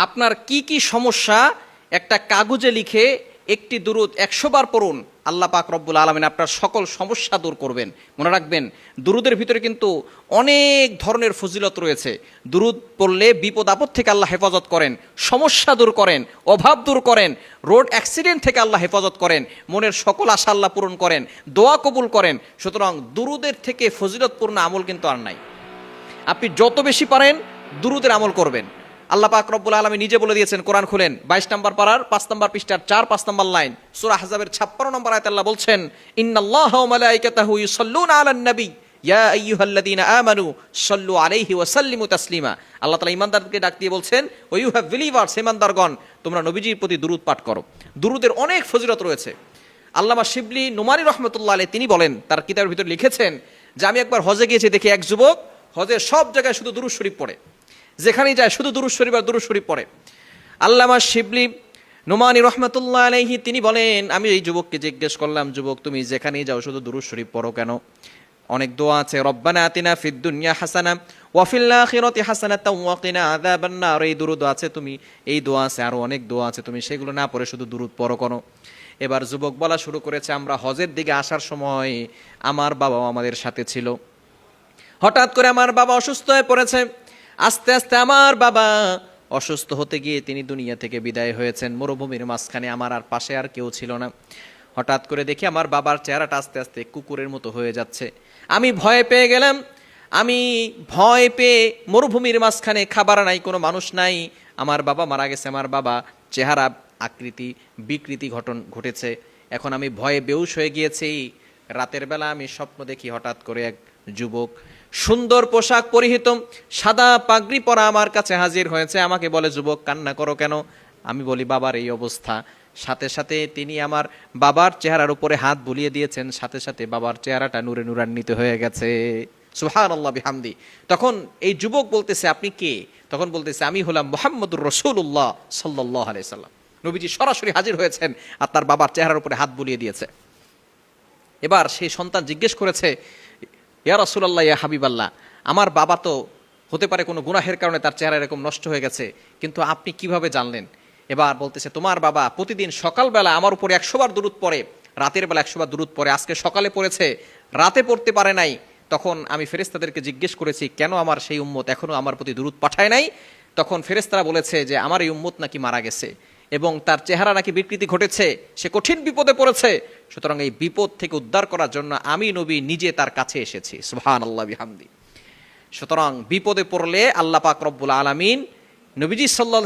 আপনার কি কি সমস্যা একটা কাগজে লিখে একটি দুরূদ 100 বার পড়ুন, আল্লাহ পাক রব্বুল আলামিন আপনার সকল সমস্যা দূর করবেন। মনে রাখবেন, দুরুদের ভিতরে কিন্তু অনেক ধরনের ফজিলত রয়েছে। দুরুদ পড়লে বিপদ আপদ থেকে আল্লাহ হেফাজত করেন, সমস্যা দূর করেন, অভাব দূর করেন, রোড অ্যাক্সিডেন্ট থেকে আল্লাহ হেফাজত করেন, মনের সকল আশা আল্লাহ পূরণ করেন, দোয়া কবুল করেন। সুতরাং দুরুদের থেকে ফজিলতপূর্ণ আমল কিন্তু আর নাই। আপনি যত বেশি পারেন দুরুদের আমল করবেন। আল্লাহ পাক রব্বুল আলামিন নিজে বলে দিয়েছেন, কোরআন খুলেন 22 নম্বর পারার 5 নম্বর পৃষ্ঠার 4-5 নম্বর লাইন, সূরা আহজাবের 56 নম্বর আয়াতে আল্লাহ বলছেন, ইন্নাল্লাহা ওয়া মালাইকাতাহু ইউসাল্লুনা আলান নবী ইয়া আইয়ুহাল্লাযীনা আমানু সাল্লু আলাইহি ওয়া সাল্লিমু তাসলিমা। আল্লাহ তাআলা ঈমানদারদেরকে ডাক দিয়ে বলছেন, ও ইউ হ্যাভ বিলিভার্স, ঈমানদারগণ তোমরা নবীজির প্রতি দুরূদ পাঠ করো। দুরূদের অনেক ফজিলত রয়েছে। আল্লামা শিবলি নোমানী রাহমাতুল্লাহ আলাইহি তিনি বলেন, তার কিতাবের ভিতরে লিখেছেন যে আমি একবার হজে গিয়েছি, দেখি এক যুবক হজের সব জায়গায় শুধু দুরূদ শরীফ পড়ে, যেখানেই যায় শুধু দুরূদ শরীফ আর দুরূদ শরীফ পড়ে। আল্লামা শিবলি নোমানী রাহমাতুল্লাহ আলাইহি তিনি বলেন, আমি এই যুবককে জিজ্ঞেস করলাম, যুবক তুমি যেখানেই যাও শুধু দুরূদ শরীফ পড়ো কেন? অনেক দোয়া আছে, রব্বানা আতিনা ফিদ দুনিয়া হাসানা ওয়া ফিল আখিরাতি হাসানাতাও ওয়া কিনা আযাবান নার, এই দুরূদ আছে, তুমি এই দোয়া আছে, আরো অনেক দোয়া আছে, তুমি সেগুলো না পড়ে শুধু দুরূদ পড়ো কেন? এবার যুবক বলা শুরু করেছে, আমরা হজের দিকে আসার সময় আমার বাবাও আমাদের সাথে ছিল। হঠাৎ করে আমার বাবা অসুস্থ হয়ে পড়েছে। আস্তে আস্তে আমার বাবা অসুস্থ হতে গিয়ে তিনি দুনিয়া থেকে বিদায় হয়েছেন। মরুভূমির মাঝখানে আমার আর পাশে আর কেউ ছিল না। হঠাৎ করে দেখি আমার বাবার চেহারাটা আস্তে আস্তে কুকুরের মতো হয়ে যাচ্ছে। আমি ভয় পেয়ে গেলাম। আমি ভয় পেয়ে, মরুভূমির মাঝখানে খাবার নাই, কোনো মানুষ নাই, আমার বাবা মারা গেছে, আমার বাবা চেহারা আকৃতি বিকৃতি ঘটেছে। এখন আমি ভয়ে বেহুশ হয়ে গিয়েছি। রাতের বেলা আমি স্বপ্ন দেখি, হঠাৎ করে এক যুবক সুন্দর পোশাক পরিহিত, সাদা পাগড়ি পরা আমার কাছে হাজির হয়েছে। আমাকে বলে, যুবক কান্না করো কেন? আমি বলি, বাবার এই অবস্থা। সাথে সাথে তিনি আমার বাবার চেহারার উপরে হাত বুলিয়ে দিয়েছেন, সাথে সাথে বাবার চেহারাটা নূরে নূরান্বিত হয়ে গেছে। সুবহানাল্লাহ বিহামদি। তখন এই যুবক বলতেছে, আপনি কে? তখন বলতেছে, আমি হলাম মুহাম্মদুর রাসূলুল্লাহ সাল্লাল্লাহু আলাইহি সাল্লাম। নবীজি সরাসরি হাজির হয়েছেন আর তার বাবার চেহারার উপরে হাত বুলিয়ে দিয়েছে। এবার সেই সন্তান জিজ্ঞেস করেছে, ইয়া রাসূলুল্লাহ, ইয়া হাবিবাল্লাহ, আমার বাবা তো হতে পারে কোনো গুনাহের কারণে তার চেহারা এরকম নষ্ট হয়ে গেছে, কিন্তু আপনি কিভাবে জানলেন? এবার বলতেছে, তোমার বাবা প্রতিদিন সকালবেলা আমার উপরে 100 বার দুরূদ পড়ে, রাতের বেলা 100 বার দুরূদ পড়ে, আজকে সকালে পড়েছে, রাতে পড়তে পারে নাই। তখন আমি ফেরেশতাদেরকে জিজ্ঞেস করেছি, কেন আমার সেই উম্মত এখনো আমার প্রতি দুরূদ পাঠায় নাই? তখন ফেরেশতারা বলেছে যে আমার এই উম্মত নাকি মারা গেছে এবং তার চেহারা নাকি বিকৃতি ঘটেছে, সে কঠিন বিপদে পড়েছে। সুতরাং এই বিপদ থেকে উদ্ধার করার জন্য আমি নবী নিজে তার কাছে এসেছি। সুবহানাল্লাহ বিহামদি। সুতরাং বিপদে পড়লে আল্লাহ পাক রব্বুল আলামিন নবীজি সাল্লাল্লাহু